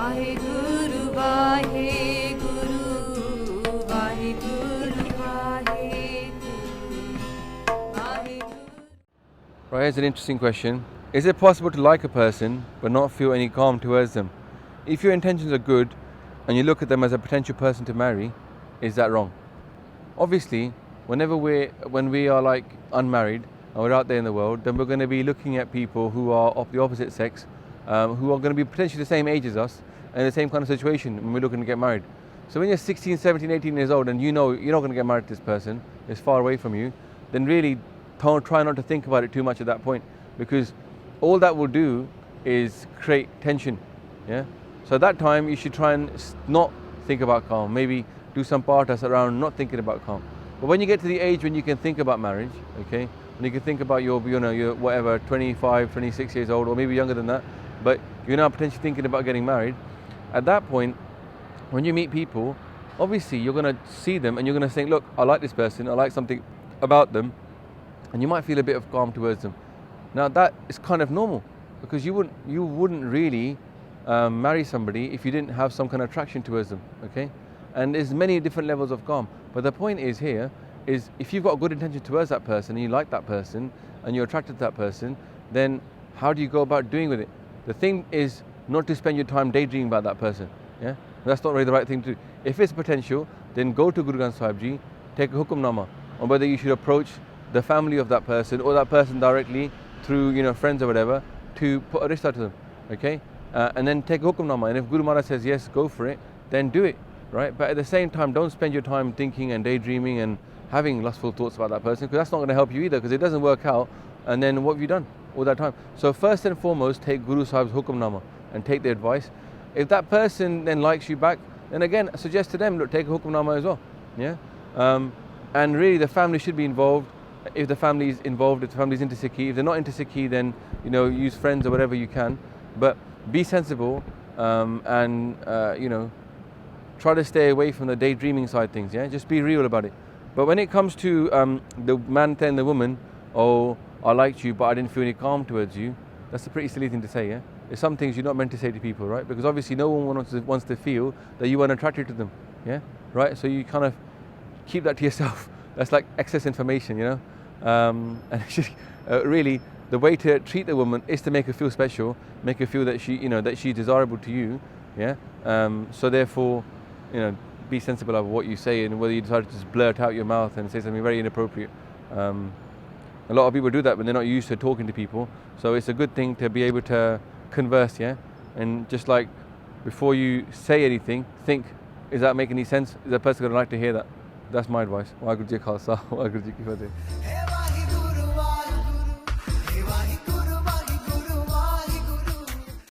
Vaheguru, Vaheguru, Vaheguru, Vaheguru. Right, here's an interesting question. Is it possible to like a person but not feel any calm towards them? If your intentions are good and you look at them as a potential person to marry, is that wrong? Obviously, when we are like unmarried and we're out there in the world, then we're going to be looking at people who are of the opposite sex, who are going to be potentially the same age as us and the same kind of situation when we're looking to get married. So when you're 16, 17, 18 years old and you know you're not going to get married to this person, it's far away from you, then really try not to think about it too much at that point, because all that will do is create tension. Yeah. So at that time you should try and not think about calm. Maybe do some partas around not thinking about calm. But when you get to the age when you can think about marriage, okay, when you can think about your whatever, 25, 26 years old, or maybe younger than that, but you're now potentially thinking about getting married, at that point, when you meet people, obviously you're going to see them and you're going to think, look, I like this person, I like something about them, and you might feel a bit of calm towards them. Now that is kind of normal, because you wouldn't really marry somebody if you didn't have some kind of attraction towards them, okay? And there's many different levels of calm. But the point is here, is if you've got a good intention towards that person and you like that person and you're attracted to that person, then how do you go about doing with it? The thing is not to spend your time daydreaming about that person. Yeah, that's not really the right thing to do. If it's potential, then go to Guru Granth Sahib Ji, take a hukamnama on whether you should approach the family of that person or that person directly through friends or whatever to put a rishta to them. Okay, and then take a hukamnama. And if Guru Maharaj says yes, go for it, then do it. Right, but at the same time, don't spend your time thinking and daydreaming and having lustful thoughts about that person, because that's not going to help you either, because it doesn't work out. And then what have you done all that time? So first and foremost, take Guru Sahib's hukamnama and take the advice. If that person then likes you back, then again, suggest to them, look, take a hukamnama as well. Yeah, and really the family should be involved. If the family is involved, if the family is into Sikhi, if they're not into Sikhi, then use friends or whatever you can. But be sensible and try to stay away from the daydreaming side things. Yeah, just be real about it. But when it comes to the man telling the woman, "Oh, I liked you, but I didn't feel any calm towards you," that's a pretty silly thing to say. Yeah, there's some things you're not meant to say to people, right? Because obviously no one wants to feel that you weren't attracted to them. Yeah, right. So you kind of keep that to yourself. That's like excess information, and really the way to treat the woman is to make her feel special, make her feel that that she's desirable to you. Yeah. So therefore, be sensible of what you say, and whether you decide to just blurt out your mouth and say something very inappropriate. A lot of people do that when they're not used to talking to people. So it's a good thing to be able to converse, yeah? And just like before you say anything, think, is that making any sense? Is that person going to like to hear that? That's my advice. Waheguru Ji Ka Khalsa, Waheguru Ji Ki Fateh.